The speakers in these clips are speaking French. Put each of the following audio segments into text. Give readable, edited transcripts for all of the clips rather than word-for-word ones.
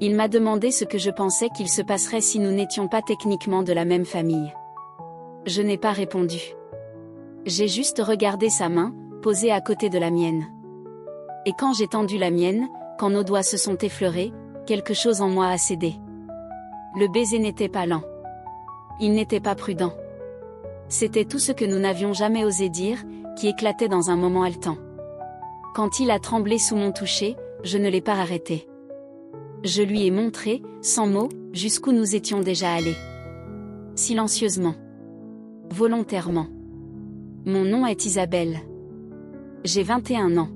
Il m'a demandé ce que je pensais qu'il se passerait si nous n'étions pas techniquement de la même famille. Je n'ai pas répondu. J'ai juste regardé sa main, posée à côté de la mienne. Et quand j'ai tendu la mienne, quand nos doigts se sont effleurés, quelque chose en moi a cédé. Le baiser n'était pas lent. Il n'était pas prudent. C'était tout ce que nous n'avions jamais osé dire, qui éclatait dans un moment haletant. Quand il a tremblé sous mon toucher, je ne l'ai pas arrêté. Je lui ai montré, sans mots, jusqu'où nous étions déjà allés. Silencieusement. Volontairement. Mon nom est Isabelle. J'ai 21 ans.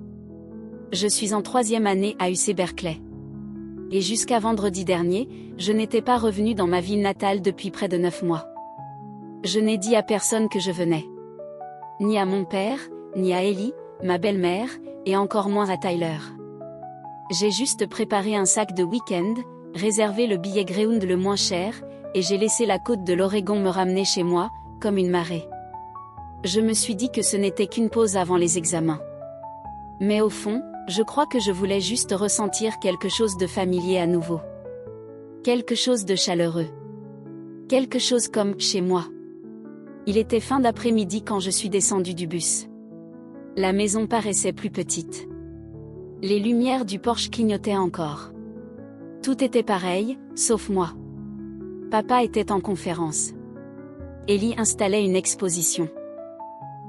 Je suis en 3e année à UC Berkeley. Et jusqu'à vendredi dernier, je n'étais pas revenue dans ma ville natale depuis près de 9 mois. Je n'ai dit à personne que je venais. Ni à mon père, ni à Ellie, ma belle-mère, et encore moins à Tyler. J'ai juste préparé un sac de week-end, réservé le billet Greyhound le moins cher, et j'ai laissé la côte de l'Oregon me ramener chez moi, comme une marée. Je me suis dit que ce n'était qu'une pause avant les examens. Mais au fond, je crois que je voulais juste ressentir quelque chose de familier à nouveau. Quelque chose de chaleureux. Quelque chose comme chez moi. Il était fin d'après-midi quand je suis descendue du bus. La maison paraissait plus petite. Les lumières du porche clignotaient encore. Tout était pareil, sauf moi. Papa était en conférence. Ellie installait une exposition.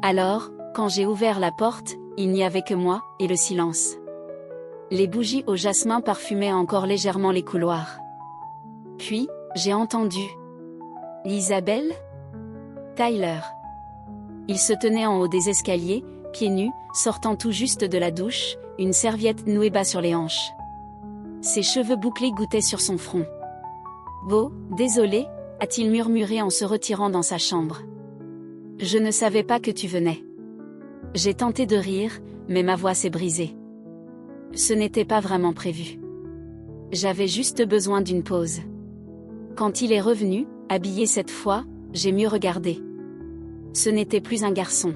Alors, quand j'ai ouvert la porte, il n'y avait que moi, et le silence. Les bougies au jasmin parfumaient encore légèrement les couloirs. Puis, j'ai entendu. Isabelle ? Tyler. Il se tenait en haut des escaliers, pieds nus, sortant tout juste de la douche, une serviette nouée bas sur les hanches. Ses cheveux bouclés gouttaient sur son front. « Beau, désolé » a-t-il murmuré en se retirant dans sa chambre. « Je ne savais pas que tu venais. » J'ai tenté de rire, mais ma voix s'est brisée. Ce n'était pas vraiment prévu. J'avais juste besoin d'une pause. Quand il est revenu, habillé cette fois, j'ai mieux regardé. Ce n'était plus un garçon.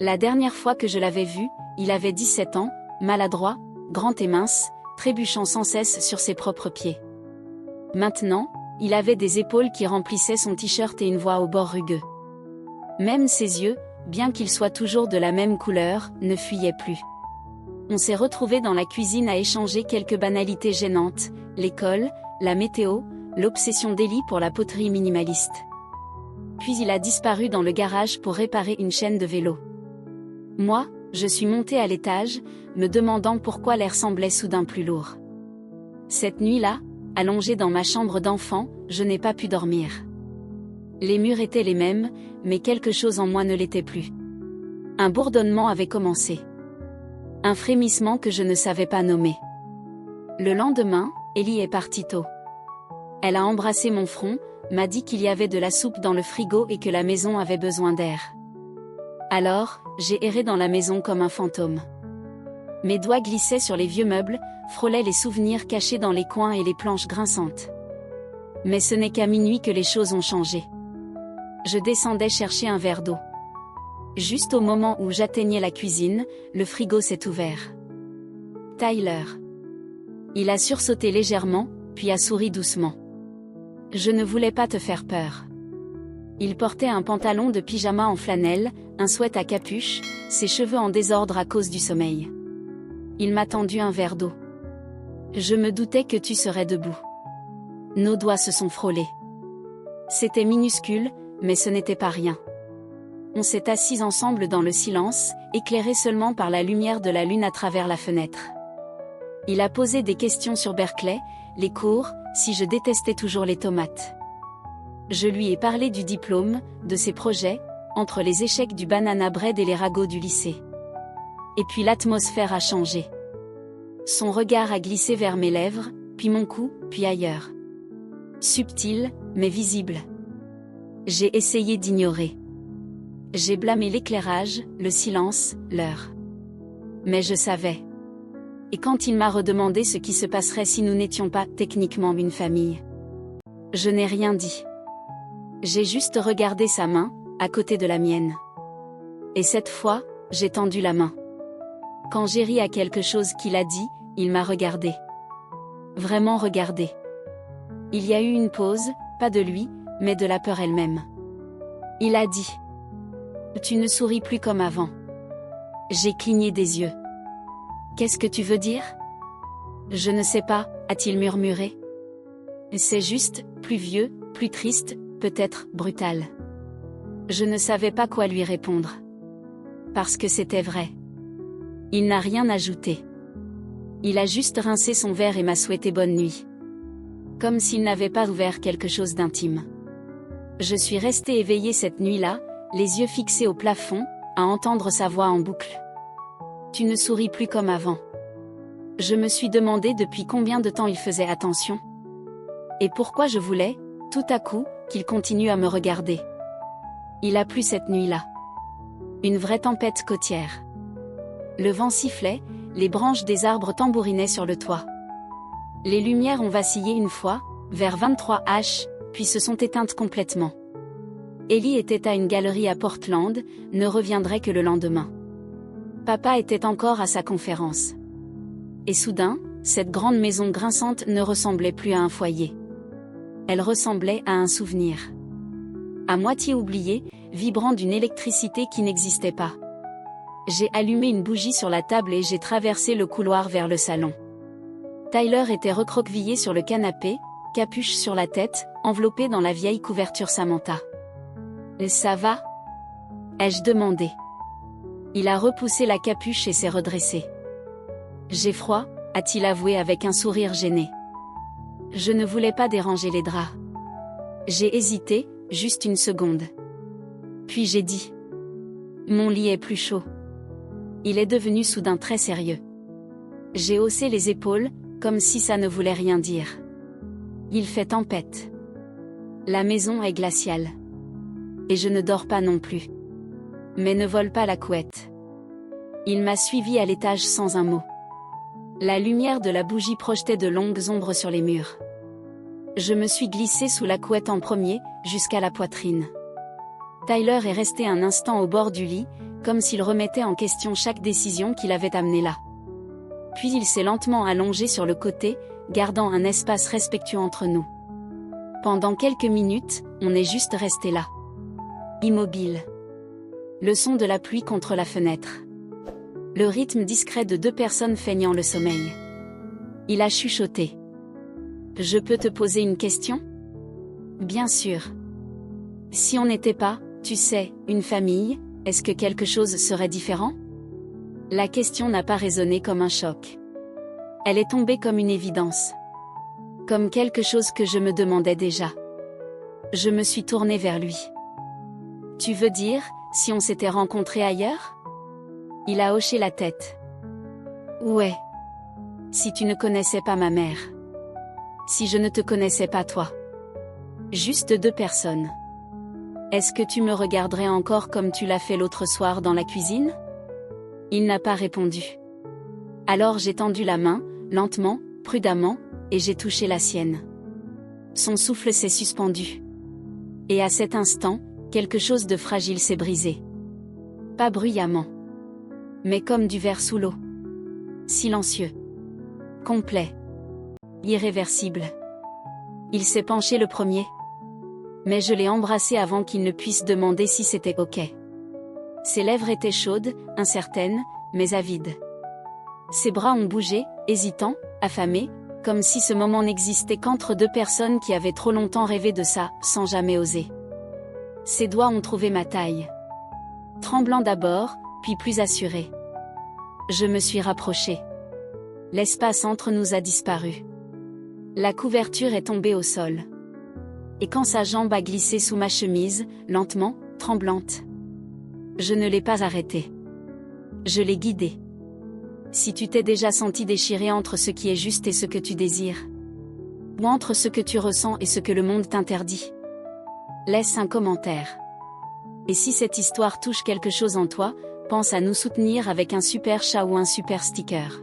La dernière fois que je l'avais vu, il avait 17 ans, maladroit, grand et mince, trébuchant sans cesse sur ses propres pieds. Maintenant, il avait des épaules qui remplissaient son t-shirt et une voix au bord rugueux. Même ses yeux, bien qu'ils soient toujours de la même couleur, ne fuyaient plus. On s'est retrouvés dans la cuisine à échanger quelques banalités gênantes, l'école, la météo, l'obsession d'Ellie pour la poterie minimaliste. Puis il a disparu dans le garage pour réparer une chaîne de vélo. Moi, je suis montée à l'étage, me demandant pourquoi l'air semblait soudain plus lourd. Cette nuit-là, allongée dans ma chambre d'enfant, je n'ai pas pu dormir. Les murs étaient les mêmes, mais quelque chose en moi ne l'était plus. Un bourdonnement avait commencé. Un frémissement que je ne savais pas nommer. Le lendemain, Ellie est partie tôt. Elle a embrassé mon front, m'a dit qu'il y avait de la soupe dans le frigo et que la maison avait besoin d'air. Alors, j'ai erré dans la maison comme un fantôme. Mes doigts glissaient sur les vieux meubles, frôlaient les souvenirs cachés dans les coins et les planches grinçantes. Mais ce n'est qu'à minuit que les choses ont changé. Je descendais chercher un verre d'eau. Juste au moment où j'atteignais la cuisine, le frigo s'est ouvert. Tyler. Il a sursauté légèrement, puis a souri doucement. Je ne voulais pas te faire peur. Il portait un pantalon de pyjama en flanelle, un sweat à capuche, ses cheveux en désordre à cause du sommeil. Il m'a tendu un verre d'eau. Je me doutais que tu serais debout. Nos doigts se sont frôlés. C'était minuscule, mais ce n'était pas rien. On s'est assis ensemble dans le silence, éclairé seulement par la lumière de la lune à travers la fenêtre. Il a posé des questions sur Berkeley, les cours, si je détestais toujours les tomates. Je lui ai parlé du diplôme, de ses projets, entre les échecs du banana bread et les ragots du lycée. Et puis l'atmosphère a changé. Son regard a glissé vers mes lèvres, puis mon cou, puis ailleurs. Subtil, mais visible. J'ai essayé d'ignorer. J'ai blâmé l'éclairage, le silence, l'heure. Mais je savais. Et quand il m'a redemandé ce qui se passerait si nous n'étions pas techniquement une famille, je n'ai rien dit. J'ai juste regardé sa main, à côté de la mienne. Et cette fois, j'ai tendu la main. Quand j'ai ri à quelque chose qu'il a dit, il m'a regardé. Vraiment regarder. Il y a eu une pause, pas de lui, mais de la peur elle-même. Il a dit. Tu ne souris plus comme avant. J'ai cligné des yeux. Qu'est-ce que tu veux dire? Je ne sais pas, a-t-il murmuré. C'est juste, plus vieux, plus triste, peut-être brutal. Je ne savais pas quoi lui répondre. Parce que c'était vrai. Il n'a rien ajouté. Il a juste rincé son verre et m'a souhaité bonne nuit. Comme s'il n'avait pas ouvert quelque chose d'intime. Je suis restée éveillée cette nuit-là, les yeux fixés au plafond, à entendre sa voix en boucle. Tu ne souris plus comme avant. Je me suis demandé depuis combien de temps il faisait attention. Et pourquoi je voulais, tout à coup, qu'il continue à me regarder. Il a plu cette nuit-là. Une vraie tempête côtière. Le vent sifflait, les branches des arbres tambourinaient sur le toit. Les lumières ont vacillé une fois, vers 23 h, puis se sont éteintes complètement. Ellie était à une galerie à Portland, ne reviendrait que le lendemain. Papa était encore à sa conférence. Et soudain, cette grande maison grinçante ne ressemblait plus à un foyer. Elle ressemblait à un souvenir. À moitié oublié, vibrant d'une électricité qui n'existait pas. J'ai allumé une bougie sur la table et j'ai traversé le couloir vers le salon. Tyler était recroquevillé sur le canapé, capuche sur la tête, enveloppé dans la vieille couverture Samantha. « Ça va ?» ai-je demandé. Il a repoussé la capuche et s'est redressé. « J'ai froid », a-t-il avoué avec un sourire gêné. Je ne voulais pas déranger les draps. J'ai hésité, juste une seconde. Puis j'ai dit. Mon lit est plus chaud. Il est devenu soudain très sérieux. J'ai haussé les épaules, comme si ça ne voulait rien dire. Il fait tempête. La maison est glaciale. Et je ne dors pas non plus. Mais ne vole pas la couette. Il m'a suivi à l'étage sans un mot. La lumière de la bougie projetait de longues ombres sur les murs. Je me suis glissée sous la couette en premier, jusqu'à la poitrine. Tyler est resté un instant au bord du lit, comme s'il remettait en question chaque décision qui l'avait amené là. Puis il s'est lentement allongé sur le côté, gardant un espace respectueux entre nous. Pendant quelques minutes, on est juste resté là. Immobile. Le son de la pluie contre la fenêtre. Le rythme discret de deux personnes feignant le sommeil. Il a chuchoté. Je peux te poser une question? Bien sûr. Si on n'était pas, tu sais, une famille, est-ce que quelque chose serait différent? La question n'a pas résonné comme un choc. Elle est tombée comme une évidence. Comme quelque chose que je me demandais déjà. Je me suis tournée vers lui. Tu veux dire, si on s'était rencontrés ailleurs? Il a hoché la tête. Ouais. Si tu ne connaissais pas ma mère. Si je ne te connaissais pas toi. Juste deux personnes. Est-ce que tu me regarderais encore comme tu l'as fait l'autre soir dans la cuisine? Il n'a pas répondu. Alors j'ai tendu la main, lentement, prudemment, et j'ai touché la sienne. Son souffle s'est suspendu. Et à cet instant, quelque chose de fragile s'est brisé. Pas bruyamment. Mais comme du verre sous l'eau. Silencieux. Complet. Irréversible. Il s'est penché le premier. Mais je l'ai embrassé avant qu'il ne puisse demander si c'était ok. Ses lèvres étaient chaudes, incertaines, mais avides. Ses bras ont bougé, hésitants, affamés, comme si ce moment n'existait qu'entre deux personnes qui avaient trop longtemps rêvé de ça, sans jamais oser. Ses doigts ont trouvé ma taille. Tremblant d'abord, puis plus assuré. Je me suis rapprochée. L'espace entre nous a disparu. La couverture est tombée au sol. Et quand sa jambe a glissé sous ma chemise, lentement, tremblante. Je ne l'ai pas arrêtée. Je l'ai guidée. Si tu t'es déjà senti déchiré entre ce qui est juste et ce que tu désires. Ou entre ce que tu ressens et ce que le monde t'interdit. Laisse un commentaire. Et si cette histoire touche quelque chose en toi, pense à nous soutenir avec un super chat ou un super sticker.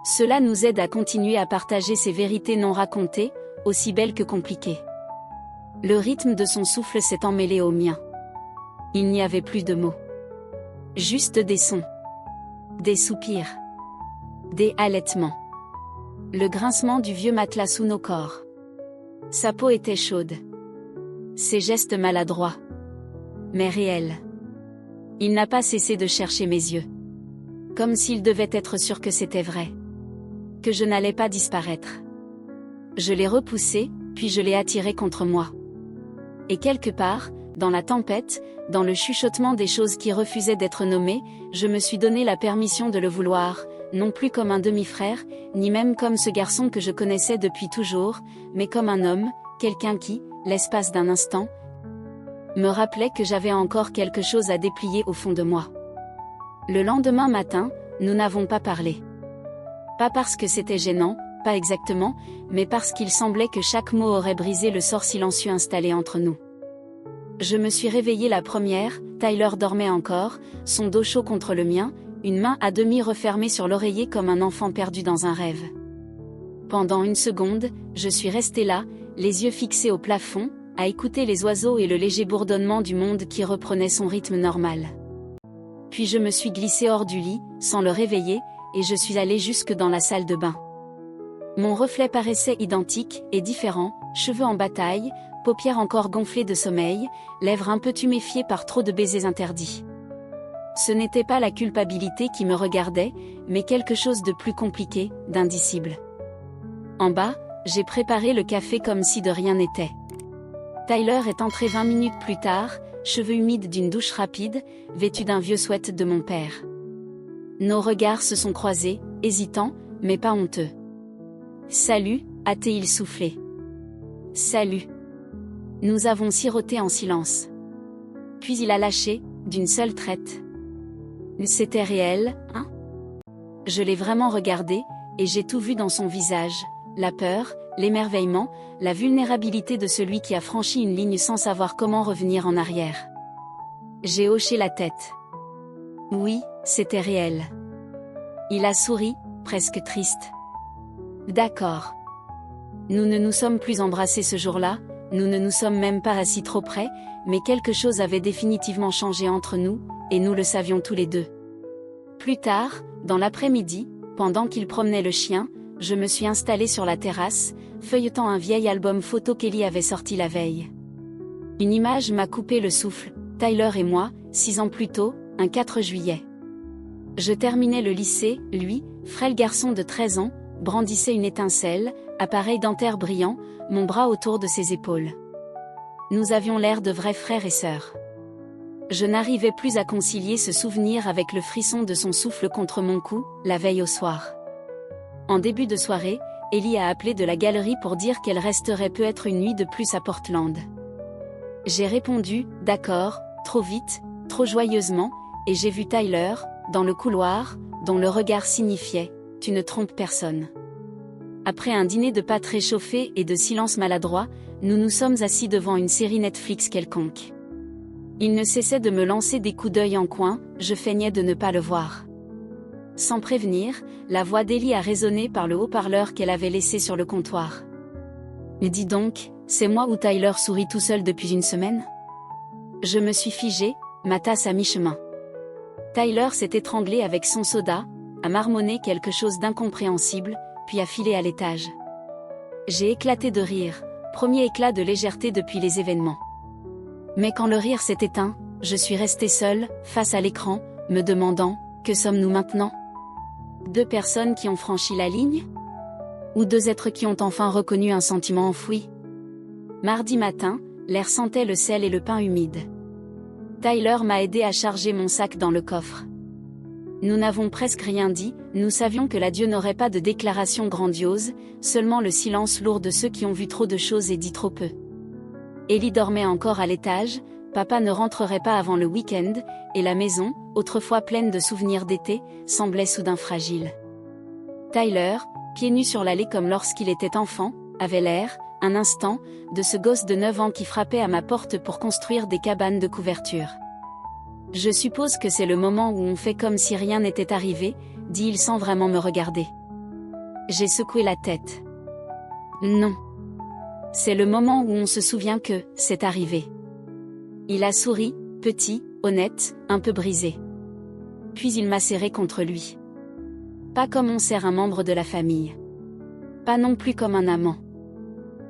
Cela nous aide à continuer à partager ces vérités non racontées, aussi belles que compliquées. Le rythme de son souffle s'est emmêlé au mien. Il n'y avait plus de mots. Juste des sons. Des soupirs. Des halètements. Le grincement du vieux matelas sous nos corps. Sa peau était chaude. Ses gestes maladroits. Mais réels. Il n'a pas cessé de chercher mes yeux. Comme s'il devait être sûr que c'était vrai. Que je n'allais pas disparaître. Je l'ai repoussé, puis je l'ai attiré contre moi. Et quelque part, dans la tempête, dans le chuchotement des choses qui refusaient d'être nommées, je me suis donné la permission de le vouloir, non plus comme un demi-frère, ni même comme ce garçon que je connaissais depuis toujours, mais comme un homme, quelqu'un qui, l'espace d'un instant, me rappelait que j'avais encore quelque chose à déplier au fond de moi. Le lendemain matin, nous n'avons pas parlé. Pas parce que c'était gênant, pas exactement, mais parce qu'il semblait que chaque mot aurait brisé le sort silencieux installé entre nous. Je me suis réveillée la première, Tyler dormait encore, son dos chaud contre le mien, une main à demi refermée sur l'oreiller comme un enfant perdu dans un rêve. Pendant une seconde, je suis restée là, les yeux fixés au plafond, à écouter les oiseaux et le léger bourdonnement du monde qui reprenait son rythme normal. Puis je me suis glissée hors du lit, sans le réveiller, et je suis allée jusque dans la salle de bain. Mon reflet paraissait identique et différent, cheveux en bataille, paupières encore gonflées de sommeil, lèvres un peu tuméfiées par trop de baisers interdits. Ce n'était pas la culpabilité qui me regardait, mais quelque chose de plus compliqué, d'indicible. En bas, j'ai préparé le café comme si de rien n'était. Tyler est entré 20 minutes plus tard, cheveux humides d'une douche rapide, vêtu d'un vieux sweat de mon père. Nos regards se sont croisés, hésitants, mais pas honteux. « Salut » a-t-il soufflé. « Salut » Nous avons siroté en silence. Puis il a lâché, d'une seule traite. C'était réel, hein? Je l'ai vraiment regardé, et j'ai tout vu dans son visage, la peur, l'émerveillement, la vulnérabilité de celui qui a franchi une ligne sans savoir comment revenir en arrière. J'ai hoché la tête. Oui, c'était réel. Il a souri, presque triste. D'accord. Nous ne nous sommes plus embrassés ce jour-là, nous ne nous sommes même pas assis trop près, mais quelque chose avait définitivement changé entre nous, et nous le savions tous les deux. Plus tard, dans l'après-midi, pendant qu'il promenait le chien, je me suis installée sur la terrasse, feuilletant un vieil album photo qu'Ellie avait sorti la veille. Une image m'a coupé le souffle, Tyler et moi, 6 ans plus tôt, un 4 juillet. Je terminais le lycée, lui, frêle garçon de 13 ans, brandissait une étincelle, appareil dentaire brillant, mon bras autour de ses épaules. Nous avions l'air de vrais frères et sœurs. Je n'arrivais plus à concilier ce souvenir avec le frisson de son souffle contre mon cou, la veille au soir. En début de soirée, Ellie a appelé de la galerie pour dire qu'elle resterait peut-être une nuit de plus à Portland. J'ai répondu, d'accord, trop vite, trop joyeusement, et j'ai vu Tyler, dans le couloir, dont le regard signifiait « Tu ne trompes personne ». Après un dîner de pâtes réchauffées et de silence maladroit, nous nous sommes assis devant une série Netflix quelconque. Il ne cessait de me lancer des coups d'œil en coin, je feignais de ne pas le voir. Sans prévenir, la voix d'Ellie a résonné par le haut-parleur qu'elle avait laissé sur le comptoir. « Dis donc, c'est moi ou Tyler sourit tout seul depuis une semaine ?» Je me suis figée, ma tasse à mi-chemin. Tyler s'est étranglé avec son soda, a marmonné quelque chose d'incompréhensible, puis a filé à l'étage. J'ai éclaté de rire, premier éclat de légèreté depuis les événements. Mais quand le rire s'est éteint, je suis restée seule, face à l'écran, me demandant, que sommes-nous maintenant ? 2 personnes qui ont franchi la ligne ? Ou 2 êtres qui ont enfin reconnu un sentiment enfoui ? Mardi matin, l'air sentait le sel et le pain humide. Tyler m'a aidé à charger mon sac dans le coffre. Nous n'avons presque rien dit, nous savions que l'adieu n'aurait pas de déclaration grandiose, seulement le silence lourd de ceux qui ont vu trop de choses et dit trop peu. Ellie dormait encore à l'étage, papa ne rentrerait pas avant le week-end, et la maison, autrefois pleine de souvenirs d'été, semblait soudain fragile. Tyler, pieds nus sur l'allée comme lorsqu'il était enfant, avait l'air, un instant, de ce gosse de 9 ans qui frappait à ma porte pour construire des cabanes de couverture. Je suppose que c'est le moment où on fait comme si rien n'était arrivé, dit-il sans vraiment me regarder. J'ai secoué la tête. Non. C'est le moment où on se souvient que c'est arrivé. Il a souri, petit, honnête, un peu brisé. Puis il m'a serré contre lui. Pas comme on serre un membre de la famille. Pas non plus comme un amant.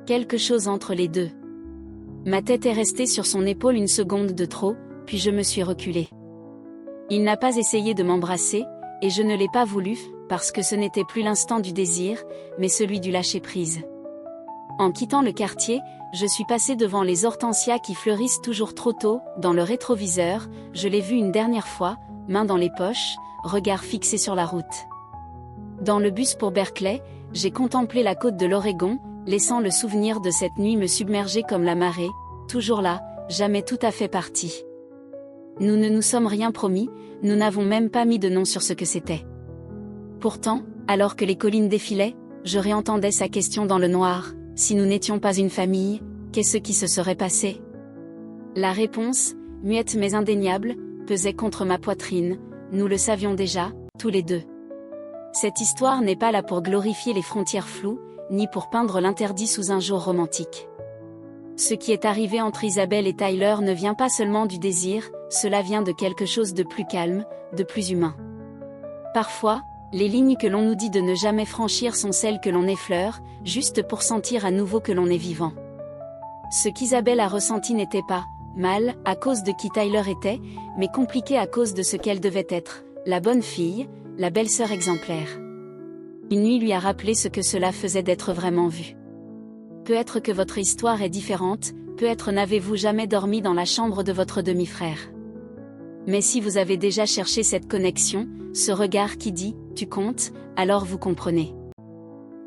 Quelque chose entre les deux. Ma tête est restée sur son épaule une seconde de trop, puis je me suis reculée. Il n'a pas essayé de m'embrasser, et je ne l'ai pas voulu, parce que ce n'était plus l'instant du désir, mais celui du lâcher-prise. En quittant le quartier, je suis passée devant les hortensias qui fleurissent toujours trop tôt, dans le rétroviseur, je l'ai vu une dernière fois, main dans les poches, regard fixé sur la route. Dans le bus pour Berkeley, j'ai contemplé la côte de l'Oregon, laissant le souvenir de cette nuit me submerger comme la marée, toujours là, jamais tout à fait parti. Nous ne nous sommes rien promis, nous n'avons même pas mis de nom sur ce que c'était. Pourtant, alors que les collines défilaient, je réentendais sa question dans le noir, si nous n'étions pas une famille, qu'est-ce qui se serait passé? La réponse, muette mais indéniable, pesait contre ma poitrine, nous le savions déjà, tous les deux. Cette histoire n'est pas là pour glorifier les frontières floues, ni pour peindre l'interdit sous un jour romantique. Ce qui est arrivé entre Isabelle et Tyler ne vient pas seulement du désir, cela vient de quelque chose de plus calme, de plus humain. Parfois, les lignes que l'on nous dit de ne jamais franchir sont celles que l'on effleure, juste pour sentir à nouveau que l'on est vivant. Ce qu'Isabelle a ressenti n'était pas mal, à cause de qui Tyler était, mais compliqué à cause de ce qu'elle devait être, la bonne fille, la belle-sœur exemplaire. Une nuit lui a rappelé ce que cela faisait d'être vraiment vu. Peut-être que votre histoire est différente, peut-être n'avez-vous jamais dormi dans la chambre de votre demi-frère. Mais si vous avez déjà cherché cette connexion, ce regard qui dit « tu comptes », alors vous comprenez.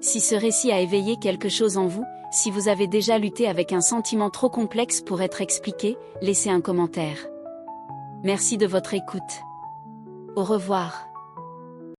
Si ce récit a éveillé quelque chose en vous, si vous avez déjà lutté avec un sentiment trop complexe pour être expliqué, laissez un commentaire. Merci de votre écoute. Au revoir.